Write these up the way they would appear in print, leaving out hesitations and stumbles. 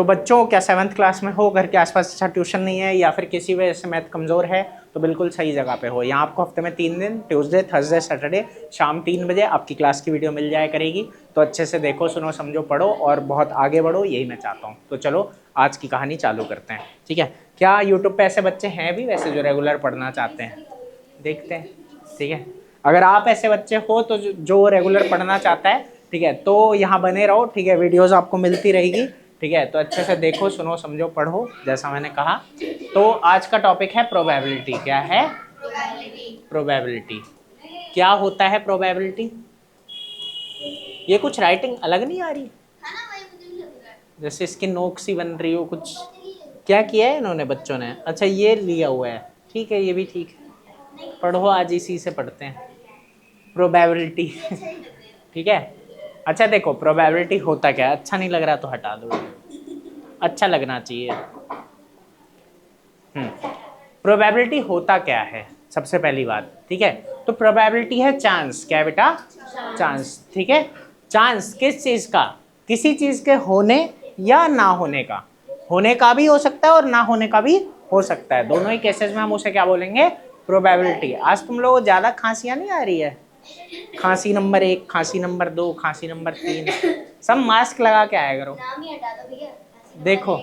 तो बच्चों, क्या 7th क्लास में हो, घर के आसपास अच्छा ट्यूशन नहीं है, या फिर किसी वजह से मैथ कमज़ोर है, तो बिल्कुल सही जगह पे हो। यहाँ आपको हफ्ते में 3 दिन, ट्यूसडे, थर्सडे, सैटरडे शाम 3 बजे आपकी क्लास की वीडियो मिल जाया करेगी। तो अच्छे से देखो, सुनो, समझो, पढ़ो और बहुत आगे बढ़ो, यही मैं चाहता हूँ। तो चलो आज की कहानी चालू करते हैं। ठीक है, क्या यूट्यूब पे ऐसे बच्चे हैं भी वैसे जो रेगुलर पढ़ना चाहते हैं? देखते हैं। ठीक है, अगर आप ऐसे बच्चे हो तो जो रेगुलर पढ़ना चाहता है, ठीक है, तो यहाँ बने रहो। ठीक है, वीडियोज़ आपको मिलती रहेगी। ठीक है, तो अच्छे से देखो, सुनो, समझो, पढ़ो, जैसा मैंने कहा। तो आज का टॉपिक है प्रोबेबिलिटी। क्या है? प्रोबेबिलिटी। क्या होता है प्रोबेबिलिटी? ये कुछ राइटिंग अलग नहीं आ रही, जैसे इसकी नोक सी बन रही हो कुछ। क्या किया है इन्होंने बच्चों ने? अच्छा, ये लिया हुआ है। ठीक है, ये भी ठीक है, पढ़ो, आज इसी से पढ़ते हैं प्रोबेबिलिटी। ठीक है, अच्छा देखो, प्रोबेबिलिटी होता क्या है? अच्छा नहीं लग रहा तो हटा दो, अच्छा लगना चाहिए। प्रोबेबिलिटी होता क्या है, सबसे पहली बात। ठीक है, तो प्रोबेबिलिटी है चांस। क्या है बेटा? चांस। ठीक है, चांस किस चीज का? किसी चीज के होने या ना होने का। होने का भी हो सकता है और ना होने का भी हो सकता है। दोनों ही केसेस में हम उसे क्या बोलेंगे? प्रोबेबिलिटी। आज तुम लोग ज्यादा खांसियां नहीं आ रही है? खांसी नंबर 1, खांसी नंबर 2, खांसी नंबर 3, सब मास्क लगा के आया करो। देखो,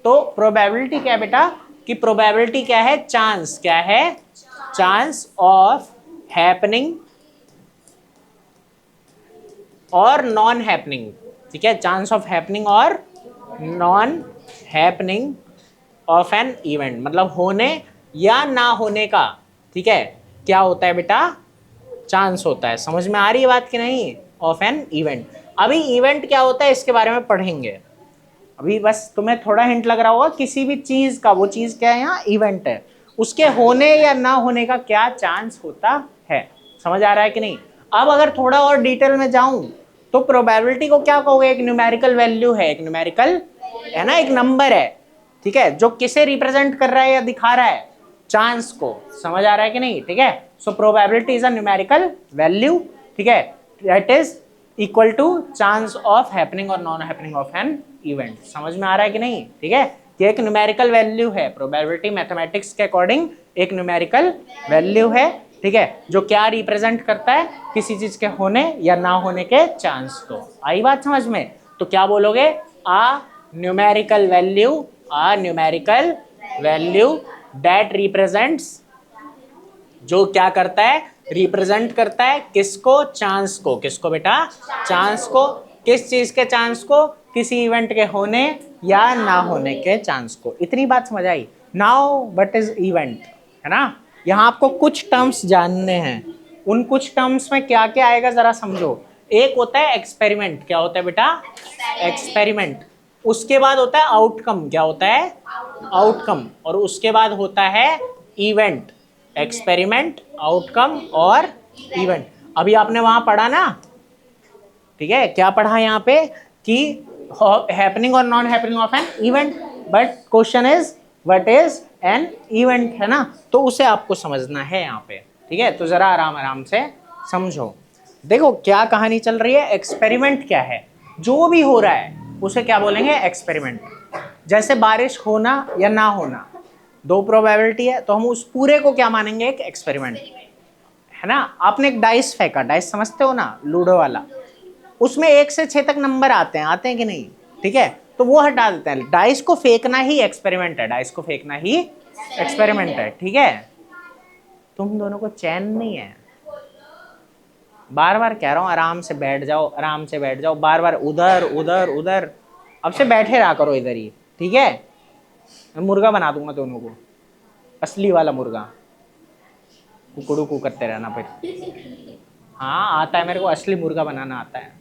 तो प्रोबेबिलिटी क्या है बेटा? कि प्रोबेबिलिटी क्या है? चांस। क्या है? चांस ऑफ हैपनिंग और नॉन हैपनिंग। ठीक है, चांस ऑफ हैपनिंग और non happening of an event, मतलब होने या ना होने का। ठीक है, क्या होता है बेटा? चांस होता है। समझ में आ रही है बात कि नहीं? Of an event. अभी इवेंट क्या होता है इसके बारे में पढ़ेंगे। अभी बस तुम्हें थोड़ा हिंट लग रहा होगा किसी भी चीज का। वो चीज क्या है? यहाँ इवेंट है। उसके होने या ना होने का क्या चांस होता है। समझ आ रहा है कि नहीं? अब अगर थोड़ा और डिटेल में जाऊं तो प्रोबेबिलिटी को क्या कहोगे? एक न्यूमेरिकल वैल्यू है। एक न्यूमेरिकल है ना, एक नंबर है। ठीक है, जो किसे रिप्रेजेंट कर रहा है या दिखा रहा है? चांस को। समझ आ रहा है कि नहीं? ठीक है, so probability is a numerical value. ठीक है, that is equal to chance of happening और non happening of an event. समझ में आ रहा है कि नहीं? ठीक है, कि एक न्यूमेरिकल वैल्यू है। प्रोबेबिलिटी मैथमेटिक्स के अकॉर्डिंग एक न्यूमेरिकल वैल्यू है। ठीक है, जो क्या रिप्रेजेंट करता है? किसी चीज के होने या ना होने के चांस को। आई बात समझ में? तो क्या बोलोगे? A numerical value, a numerical value that represents, जो क्या करता है? रिप्रेजेंट करता है किसको? चांस को। किसको बेटा? चांस को। किस चीज के चांस को? किसी इवेंट के होने या ना होने के चांस को। इतनी बात समझ आई? नाउ व्हाट इज इवेंट, है ना? यहाँ आपको कुछ टर्म्स जानने हैं। उन कुछ टर्म्स में क्या क्या आएगा जरा समझो। एक होता है एक्सपेरिमेंट। क्या होता है बेटा? एक्सपेरिमेंट। उसके बाद होता है आउटकम। क्या होता है? आउटकम। और उसके बाद होता है इवेंट। एक्सपेरिमेंट, आउटकम और इवेंट। अभी आपने वहां पढ़ा ना? ठीक है, क्या पढ़ा यहाँ पे? कि हैपनिंग और non happening of an event. But question is what is an event, है ना? तो उसे आपको समझना है यहाँ पे। ठीक है, तो जरा आराम आराम से समझो। देखो क्या कहानी चल रही है। एक्सपेरिमेंट क्या है? जो भी हो रहा है उसे क्या बोलेंगे? एक्सपेरिमेंट। जैसे बारिश होना या ना होना, दो प्रोबेबिलिटी है, तो हम उस पूरे को क्या मानेंगे? एक एक्सपेरिमेंट, है ना? आपने एक डाइस फेंका, डाइस समझते हो ना, लूडो वाला। उसमें 1 से 6 तक नंबर आते हैं कि नहीं? ठीक है, तो वो हटा देते हैं। डाइस को फेंकना ही एक्सपेरिमेंट है। डाइस को फेंकना ही एक्सपेरिमेंट है। ठीक है, तुम दोनों को चैन नहीं है। बार बार कह रहा हूं आराम से बैठ जाओ, आराम से बैठ जाओ। बार बार उधर उधर उधर, अब से बैठे रहा करो इधर ही। ठीक है, मुर्गा बना दूंगा दोनों को, असली वाला मुर्गा। कुकड़ू करते रहना फिर। हाँ आता है मेरे को, असली मुर्गा बनाना आता है।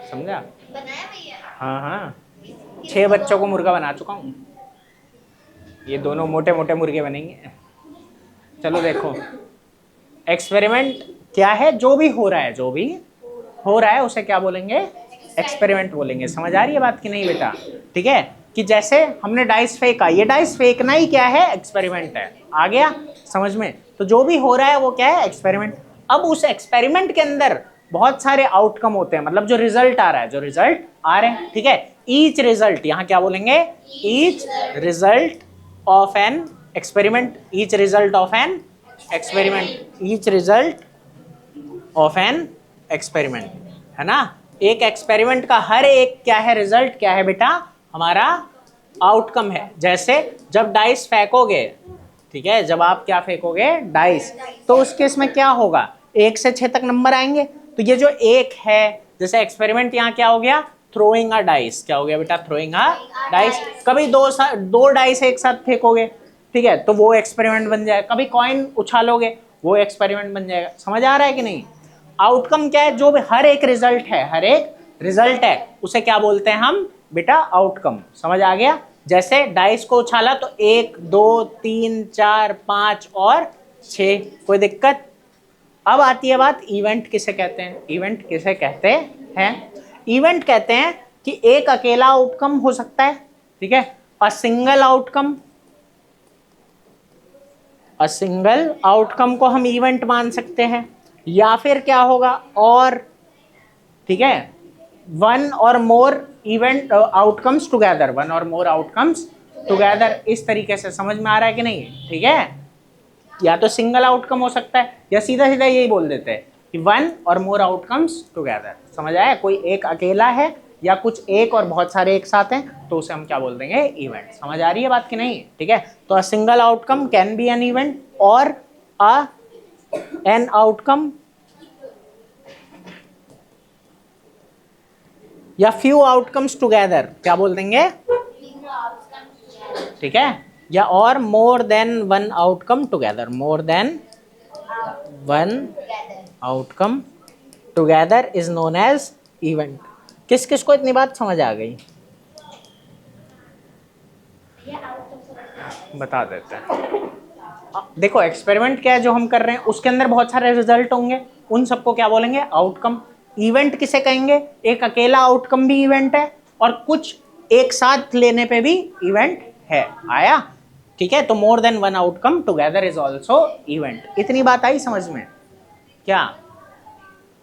समझा? बनाया भैया? हाँ हाँ, 6 बच्चों को मुर्गा बना चुका हूँ। ये दोनों मोटे मोटे मुर्गे बनेंगे। चलो देखो, एक्सपेरिमेंट क्या है? जो भी हो रहा है, जो भी हो रहा है उसे क्या बोलेंगे? एक्सपेरिमेंट बोलेंगे। समझ आ रही है बात कि नहीं बेटा? ठीक है, कि जैसे हमने डाइस फेंका, ये डाइस फेंकना ही क्या है? एक्सपेरिमेंट है। आ गया समझ में? तो जो भी हो रहा है वो क्या है? एक्सपेरिमेंट। अब उस एक्सपेरिमेंट के अंदर बहुत सारे आउटकम होते हैं, मतलब जो रिजल्ट आ रहा है, जो रिजल्ट आ रहे हैं, ठीक है। ईच रिजल्ट, यहां क्या बोलेंगे, each result of an experiment, each result of an experiment, each result of an experiment, है ना। एक एक्सपेरिमेंट का हर एक क्या है, रिजल्ट क्या है बेटा, हमारा आउटकम है। जैसे जब डाइस फेंकोगे, ठीक है, जब आप क्या फेंकोगे, डाइस, तो उस केस में क्या होगा, 1 से 6 तक नंबर आएंगे। तो ये जो एक है, जैसे एक्सपेरिमेंट यहाँ क्या हो गया, थ्रोइंग अ डाइस, क्या हो गया बेटा, थ्रोइंग अ डाइस। कभी दो डाइस एक साथ फेंकोगे, ठीक है, तो वो एक्सपेरिमेंट बन जाएगा। कभी कॉइन उछालोगे, वो एक्सपेरिमेंट बन जाएगा। समझ आ रहा है कि नहीं। आउटकम क्या है, जो भी हर एक रिजल्ट है, हर एक रिजल्ट है, उसे क्या बोलते हैं हम बेटा, आउटकम। समझ आ गया। जैसे डाइस को उछाला तो 1 2 3 4 5 और 6, कोई दिक्कत। अब आती है बात, इवेंट किसे कहते हैं, इवेंट किसे कहते हैं। इवेंट कहते हैं कि एक अकेला आउटकम हो सकता है, ठीक है, अ सिंगल आउटकम, अ सिंगल आउटकम को हम इवेंट मान सकते हैं। या फिर क्या होगा, और, ठीक है, वन और मोर इवेंट आउटकम्स टुगेदर, वन और मोर आउटकम्स टुगेदर। इस तरीके से समझ में आ रहा है कि नहीं, ठीक है। या तो सिंगल आउटकम हो सकता है, या सीधा सीधा यही बोल देते हैं कि वन और मोर आउटकम्स टुगेदर। समझ आया, कोई एक अकेला है या कुछ एक और बहुत सारे एक साथ हैं, तो उसे हम क्या बोल देंगे, इवेंट। समझ आ रही है बात कि नहीं, ठीक है। तो a single outcome can be an event, और अ एन आउटकम या फ्यू आउटकम्स टुगेदर, क्या बोल देंगे, ठीक है, या और more than one outcome together, more than one outcome together is known as event. किस किस को इतनी बात समझ आ गई, बता देते हैं। देखो एक्सपेरिमेंट क्या है जो हम कर रहे हैं, उसके अंदर बहुत सारे रिजल्ट होंगे, उन सबको क्या बोलेंगे, आउटकम। इवेंट किसे कहेंगे, एक अकेला आउटकम भी इवेंट है, और कुछ एक साथ लेने पे भी इवेंट है। आया, ठीक है। तो मोर than one outcome together is also event. इतनी बात आई समझ में, क्या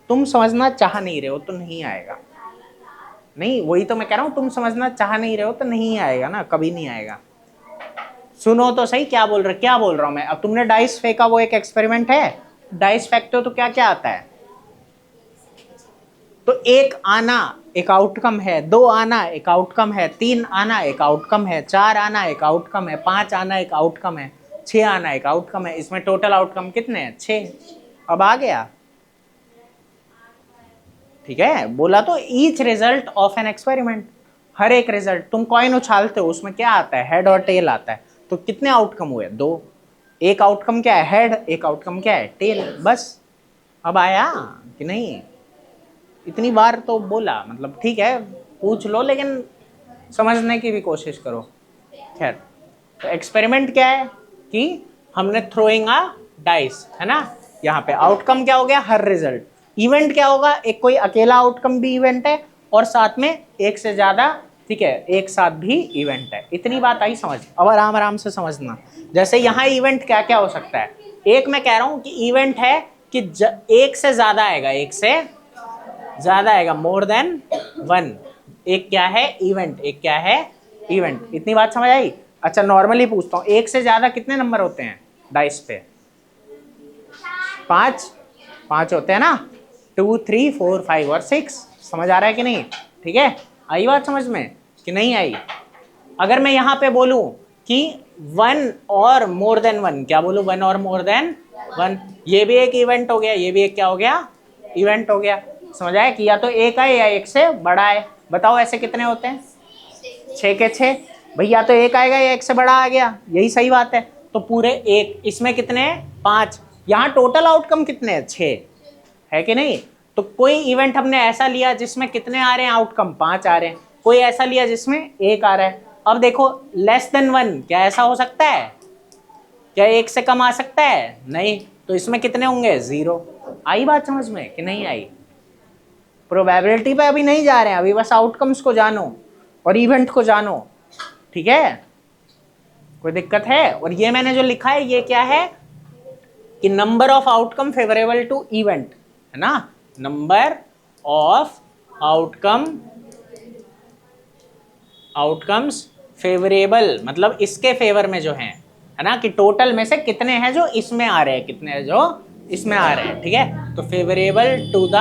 तुम समझना चाह नहीं रहे हो तो नहीं आएगा। नहीं, वही तो मैं कह रहा हूं, तुम समझना चाह नहीं रहे हो तो नहीं आएगा ना, कभी नहीं आएगा। सुनो तो सही, क्या बोल रहा हूं मैं। अब तुमने डाइस फेंका, वो एक एक्सपेरिमेंट है। डाइस फेंकते हो तो क्या क्या आता है, तो एक आना एक आउटकम है, 2 आना एक आउटकम है, 3 आना एक आउटकम है, 4 आना एक आउटकम है, 5 आना एक आउटकम है, 6 आना एक आउटकम है। इसमें टोटल आउटकम कितने हैं, 6। अब आ गया, ठीक है। बोला तो each result of an experiment, हर एक रिजल्ट। तुम कॉइन उछालते हो, उसमें क्या आता है, हेड और टेल आता है। तो कितने आउटकम हुए, 2। एक आउटकम क्या है, हेड, एक आउटकम क्या है, टेल, बस। अब आया कि नहीं, इतनी बार तो बोला, मतलब ठीक है, पूछ लो, लेकिन समझने की भी कोशिश करो। खैर, तो एक्सपेरिमेंट क्या है कि हमने थ्रोइंग अ डाइस, है ना। यहाँ पे आउटकम क्या हो गया, हर रिजल्ट। इवेंट क्या होगा, एक कोई अकेला आउटकम भी इवेंट है, और साथ में एक से ज्यादा, ठीक है, एक साथ भी इवेंट है। इतनी बात आई समझ। अब आराम आराम से समझना। जैसे यहाँ इवेंट क्या क्या हो सकता है, एक मैं कह रहा हूं कि इवेंट है कि एक से ज्यादा आएगा, एक से ज्यादा आएगा, मोर देन वन। एक क्या है, इवेंट, एक क्या है, इवेंट। इतनी बात समझ आई। अच्छा, नॉर्मली पूछता हूँ, एक से ज्यादा कितने नंबर होते हैं डाइस पे, 5 होते हैं ना, 2 3 4 5 और 6। समझ आ रहा है कि नहीं, ठीक है। आई बात समझ में कि नहीं आई। अगर मैं यहाँ पे बोलूं कि 1 और मोर देन 1, क्या बोलूं, 1 और मोर देन 1, ये भी एक इवेंट हो गया, ये भी एक क्या हो गया, इवेंट हो गया। समझ आया कि या तो एक है या एक से बड़ा है। बताओ ऐसे कितने होते हैं, 6 के 6 भाई, या तो एक आएगा या एक से बड़ा आ गया, यही सही बात है। तो पूरे एक, इसमें कितने हैं, 5। यहाँ टोटल आउटकम कितने हैं, 6, है कि नहीं। तो कोई इवेंट हमने ऐसा लिया जिसमें कितने आ रहे हैं आउटकम, 5 आ रहे हैं। कोई ऐसा लिया जिसमें 1 आ रहा है। अब देखो, लेस देन 1, क्या ऐसा हो सकता है, क्या 1 से कम आ सकता है, नहीं। तो इसमें कितने होंगे, 0। आई बात समझ में कि नहीं आई। प्रोबेबिलिटी पे अभी नहीं जा रहे हैं, अभी बस आउटकम्स को जानो और इवेंट को जानो, ठीक है। कोई दिक्कत है। और ये मैंने जो लिखा है, ये क्या है कि number of outcome favourable to event, है ना। नंबर ऑफ आउटकम्स फेवरेबल, मतलब इसके फेवर में जो है ना, कि टोटल में से कितने हैं जो इसमें आ रहे हैं, कितने हैं जो इसमें आ रहे हैं, ठीक है। तो फेवरेबल टू द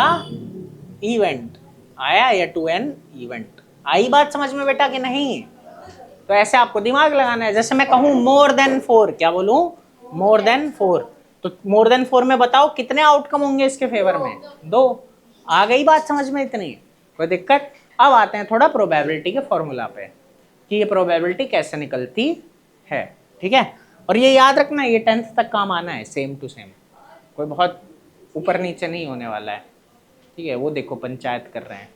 इवेंट आया, या टू एन इवेंट। आई बात समझ में बेटा कि नहीं? तो ऐसे आपको दिमाग लगाना है। जैसे मैं कहूं मोर देन 4, क्या बोलूं? More than 4। तो मोर देन 4 में बताओ कितने आउटकम होंगे इसके फेवर में? 2। आ गई बात समझ में इतनी? कोई दिक्कत? अब आते हैं थोड़ा प्रोबेबिलिटी के फॉर्मूला पे, कि ये प्रोबेबिलिटी कैसे निकलती है, ठीक है। और ये याद रखना, ये 10th तक काम आना है, सेम टू सेम, कोई बहुत ऊपर नीचे नहीं होने वाला है, ठीक है। वो देखो पंचायत कर रहे हैं,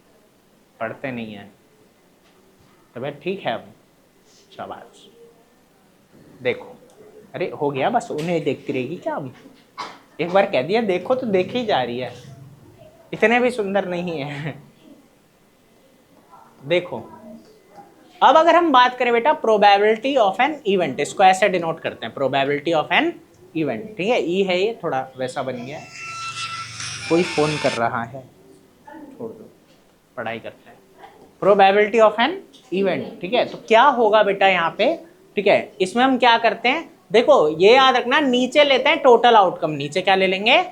पढ़ते नहीं हैं, तबीयत ठीक है अब? शाबाश। देखो, अरे हो गया, बस उन्हें देखती रहेगी क्या अब? एक बार कह दिया देखो तो देख ही जा रही है, इतने भी सुंदर नहीं है। देखो, अब अगर हम बात करें बेटा प्रोबेबिलिटी ऑफ एन इवेंट, इसको ऐसे डिनोट करते हैं, प्रोबेबिलिटी ऑफ एन इवेंट, ठीक है। ई है ये, थोड़ा वैसा बन गया। कोई फोन कर रहा है, छोड़ दो, पढ़ाई करते हैं। प्रोबेबिलिटी ऑफ एन इवेंट, ठीक है। तो क्या होगा बेटा यहाँ पे, ठीक है, इसमें हम क्या करते हैं, देखो ये याद रखना, नीचे लेते हैं टोटल आउटकम। नीचे क्या ले लेंगे?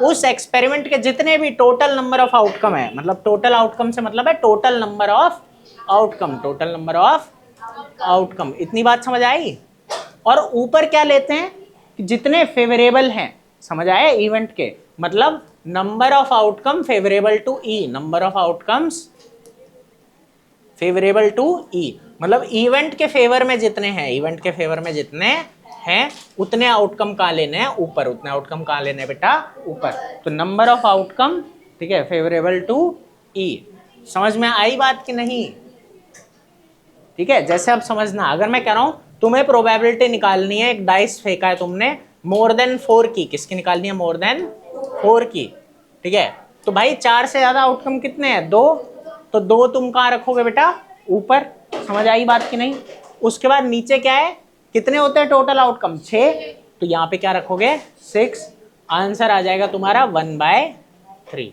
उस एक्सपेरिमेंट के जितने भी टोटल नंबर ऑफ आउटकम है, मतलब टोटल आउटकम से मतलब है total number of outcome, total number of outcome. इतनी बात समझ आई? और ऊपर क्या लेते हैं? जितने फेवरेबल हैं, समझ आया? इवेंट के मतलब number of outcome favourable to E, number of outcomes favourable to E, मतलब इवेंट के फेवर में जितने हैं, इवेंट के फेवर में जितने हैं उतने आउटकम कहाँ लेने हैं? ऊपर। उतने आउटकम कहाँ लेने हैं बेटा? ऊपर। तो नंबर ऑफ आउटकम, ठीक है, फेवरेबल टू ई। समझ में आई बात कि नहीं? ठीक है, जैसे अब समझना, अगर मैं कह रहा हूं तुम्हें प्रोबेबिलिटी निकालनी है, एक डाइस फेंका है तुमने मोर देन 4 की, किसकी निकालनी है? मोर देन 4 की, ठीक है। तो भाई 4 से ज्यादा आउटकम कितने हैं? 2। तो 2 तुम कहाँ रखोगे बेटा? ऊपर। समझ आई बात कि नहीं? उसके बाद नीचे क्या है? कितने होते हैं टोटल आउटकम? 6। तो यहाँ पे क्या रखोगे? 6। आंसर आ जाएगा तुम्हारा 1/3,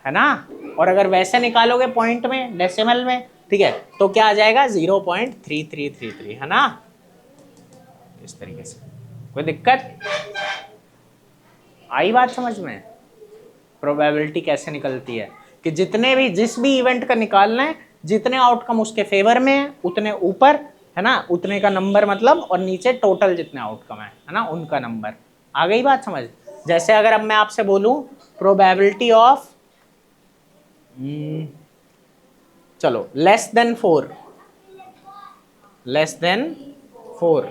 है ना। और अगर वैसे निकालोगे पॉइंट में, डेसिमल में, ठीक है, तो क्या आ जाएगा? 0.3333, है ना। इस तरीके से। कोई दिक्कत आई बात समझ में? प्रोबेबिलिटी कैसे निकलती है, कि जितने भी, जिस भी इवेंट का निकालना है, जितने आउटकम उसके फेवर में है उतने ऊपर, है ना, उतने का नंबर मतलब, और नीचे टोटल जितने आउटकम है ना, उनका नंबर। आ गई बात समझ? जैसे अगर अब मैं आपसे बोलूं प्रोबेबिलिटी ऑफ, चलो लेस देन 4, लेस देन 4,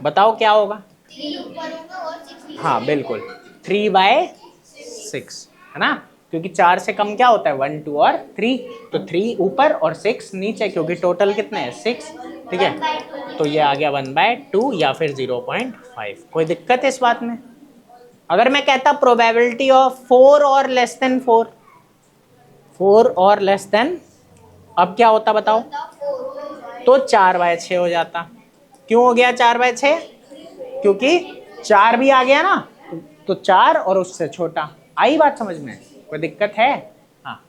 बताओ क्या होगा? 3 ऊपर होगा और 6 हाँ बिल्कुल, 3/6, है ना, क्योंकि 4 से कम क्या होता है? 1, 2 और 3। तो 3 ऊपर और 6 नीचे, क्योंकि टोटल कितने हैं? 6, ठीक है। तो ये आ गया 1/2 या फिर 0.5। कोई दिक्कत है इस बात में? अगर मैं कहता प्रोबेबिलिटी ऑफ 4 और लेस देन 4, 4 और लेस देन, अब क्या होता बताओ? तो 4/6 हो जाता। क्यों हो गया 4/6? क्योंकि 4 भी आ गया ना, तो 4 और उससे छोटा। आई बात समझ में? कोई दिक्कत है? हाँ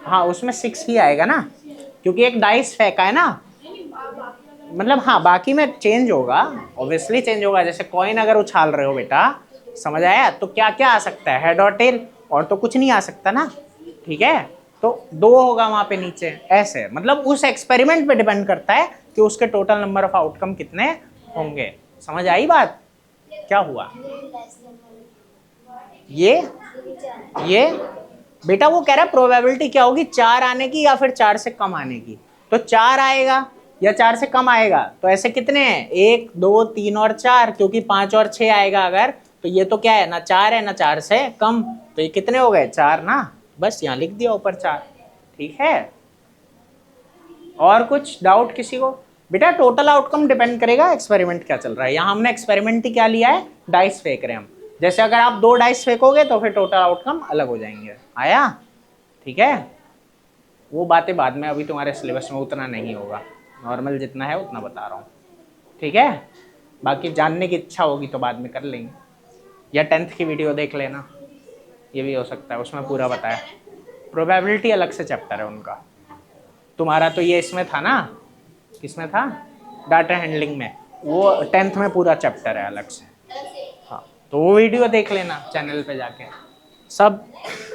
हाँ, उसमें 6 ही आएगा ना, क्योंकि एक डाइस फेंका है ना, मतलब हाँ बाकी में चेंज होगा, ऑब्वियसली चेंज होगा। जैसे कॉइन अगर उछाल रहे हो बेटा, समझ आया, तो क्या क्या आ सकता है? हेड और टेल, और तो कुछ नहीं आ सकता ना, ठीक है। तो 2 होगा वहां पे नीचे, ऐसे मतलब उस एक्सपेरिमेंट पे डिपेंड करता है कि उसके टोटल नंबर ऑफ आउटकम कितने होंगे। समझ आई बात? क्या हुआ? ये बेटा वो कह रहा है प्रोबेबिलिटी क्या होगी, 4 आने की या फिर 4 से कम आने की। तो 4 आएगा या 4 से कम आएगा, तो ऐसे कितने हैं? 1, 2, 3 और 4, क्योंकि 5 और 6 आएगा अगर, तो ये तो क्या है ना, 4 है ना 4 से कम, तो ये कितने हो गए? 4 ना, बस यहाँ लिख दिया ऊपर 4, ठीक है। और कुछ डाउट किसी को? बेटा टोटल आउटकम डिपेंड करेगा एक्सपेरिमेंट क्या चल रहा है। यहाँ हमने एक्सपेरिमेंट ही क्या लिया है? डाइस फेंक रहे हैं हम। जैसे अगर आप 2 डाइस फेंकोगे तो फिर टोटल आउटकम अलग हो जाएंगे। आया? ठीक है, वो बातें बाद में, अभी तुम्हारे सिलेबस में उतना नहीं होगा, नॉर्मल जितना है उतना बता रहा हूँ, ठीक है। बाकी जानने की इच्छा होगी तो बाद में कर लेंगे। या 10th की वीडियो देख लेना, ये भी हो सकता है, उसमें पूरा बताया। प्रोबेबिलिटी अलग से चैप्टर है उनका। तुम्हारा तो ये इसमें था ना, किसमें था, डाटा हैंडलिंग में, वो 10th में पूरा चैप्टर है अलग से। हाँ, तो वो वीडियो देख लेना चैनल पे जाके। सब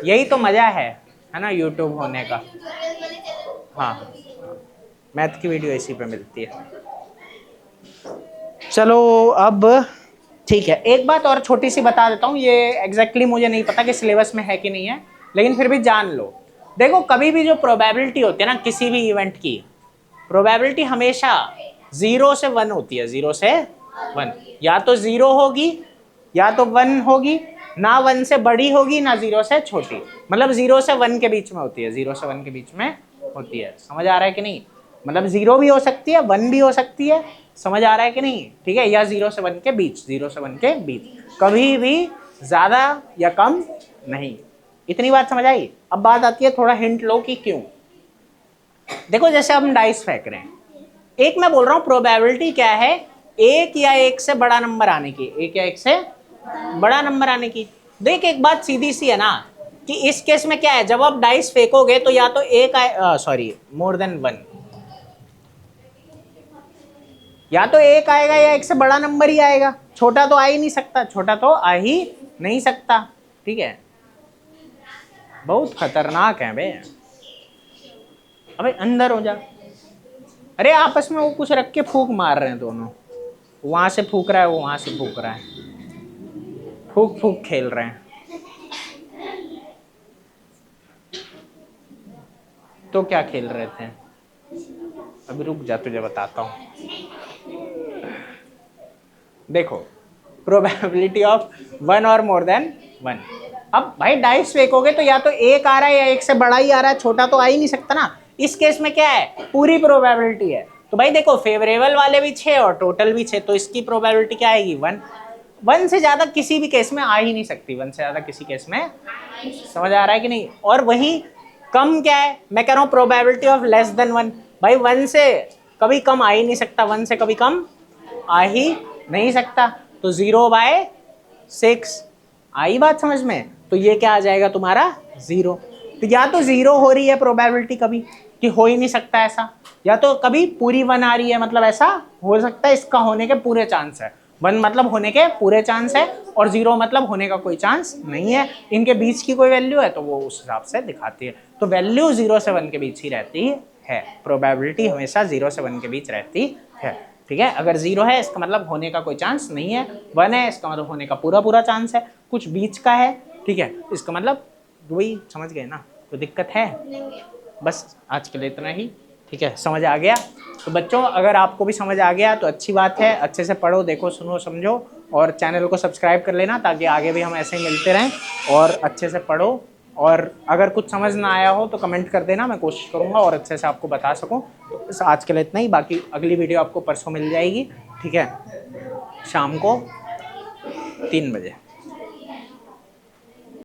यही तो मज़ा है ना यूट्यूब होने का। हाँ, मैथ की वीडियो इसी पे मिलती है। चलो अब ठीक है, एक बात और छोटी सी बता देता हूँ, ये एग्जैक्टली मुझे नहीं पता कि सिलेबस में है कि नहीं है, लेकिन फिर भी जान लो। देखो कभी भी जो प्रोबेबिलिटी होती है ना किसी भी इवेंट की, प्रोबेबिलिटी हमेशा 0 से 1 होती है, 0 से 1। या तो 0 होगी या तो 1 होगी, ना 1 से बड़ी होगी ना 0 से छोटी, मतलब 0 से 1 के बीच में होती है, 0 से 1 के बीच में होती है। समझ आ रहा है कि नहीं? मतलब 0 भी हो सकती है, 1 भी हो सकती है, समझ आ रहा है कि नहीं? ठीक है, या 0 से 1 के बीच, 0 से 1 के बीच, कभी भी ज़्यादा या कम नहीं। इतनी बात समझ आई? अब बात आती है, थोड़ा हिंट लो कि क्यों। देखो जैसे हम डाइस फेंक रहे हैं, एक मैं बोल रहा हूँ प्रोबेबिलिटी क्या है, एक या एक से बड़ा नंबर आने की, एक या एक से बड़ा नंबर आने की। देख एक बात सीधी सी है ना, कि इस केस में क्या है, जब आप डाइस फेंकोगे तो या तो एक सॉरी मोर देन 1, या तो एक आएगा या एक से बड़ा नंबर ही आएगा, छोटा तो आ ही नहीं सकता, छोटा तो आ ही नहीं सकता। ठीक है, बहुत खतरनाक है बे। अबे अंदर हो जा। अरे आपस में वो कुछ रख के फूंक मार रहे हैं दोनों, वहां से फूंक रहा है, वो वहां से फूंक रहा है, फूंक फूंक खेल रहे हैं। तो क्या खेल रहे थे? अभी रुक जा, तुझे बताता हूँ। देखो प्रोबेबिलिटी ऑफ 1 और मोर देन 1। अब भाई डाइस फेंकोगे तो या तो एक आ रहा है या एक से बड़ा ही आ रहा है, छोटा तो आ ही नहीं सकता ना। इस केस में क्या है, पूरी प्रोबेबिलिटी है। तो भाई देखो फेवरेबल वाले भी 6 और टोटल भी 6, तो इसकी प्रोबेबिलिटी क्या आएगी, 1। 1 से ज्यादा किसी भी केस में आ ही नहीं सकती, 1 से ज्यादा किसी केस में। समझ आ रहा है कि नहीं? और वही कम क्या है, मैं कह रहा हूँ प्रोबेबिलिटी ऑफ लेस देन 1। भाई 1 से कभी कम आ ही नहीं सकता, 1 से कभी कम आ ही नहीं सकता, तो 0/6 आई बात समझ में? तो ये क्या आ जाएगा तुम्हारा 0। तो या तो 0 हो रही है प्रोबेबिलिटी कभी कि हो ही नहीं सकता ऐसा, या तो कभी पूरी 1 आ रही है, मतलब ऐसा हो सकता है, इसका होने के पूरे चांस है। 1 मतलब होने के पूरे चांस है और 0 मतलब होने का कोई चांस नहीं है। इनके बीच की कोई वैल्यू है तो वो उस हिसाब से दिखाती है। तो वैल्यू 0 से 1 के बीच ही रहती है, प्रोबेबिलिटी हमेशा 0 से 1 के बीच रहती है। ठीक है, अगर 0 है इसका मतलब होने का कोई चांस नहीं है, 1 है इसका मतलब होने का पूरा चांस है, कुछ बीच का है, ठीक है, इसका मतलब वही, समझ गए ना? कोई दिक्कत है? बस आज के लिए इतना ही। ठीक है, समझ आ गया? तो बच्चों अगर आपको भी समझ आ गया तो अच्छी बात है, अच्छे से पढ़ो, देखो, सुनो, समझो, और चैनल को सब्सक्राइब कर लेना ताकि आगे भी हम ऐसे ही मिलते रहें, और अच्छे से पढ़ो। और अगर कुछ समझ ना आया हो तो कमेंट कर देना, मैं कोशिश करूँगा और अच्छे से आपको बता सकूँ। तो बस आज के लिए इतना ही, बाकी अगली वीडियो आपको परसों मिल जाएगी। ठीक है, शाम को 3 बजे।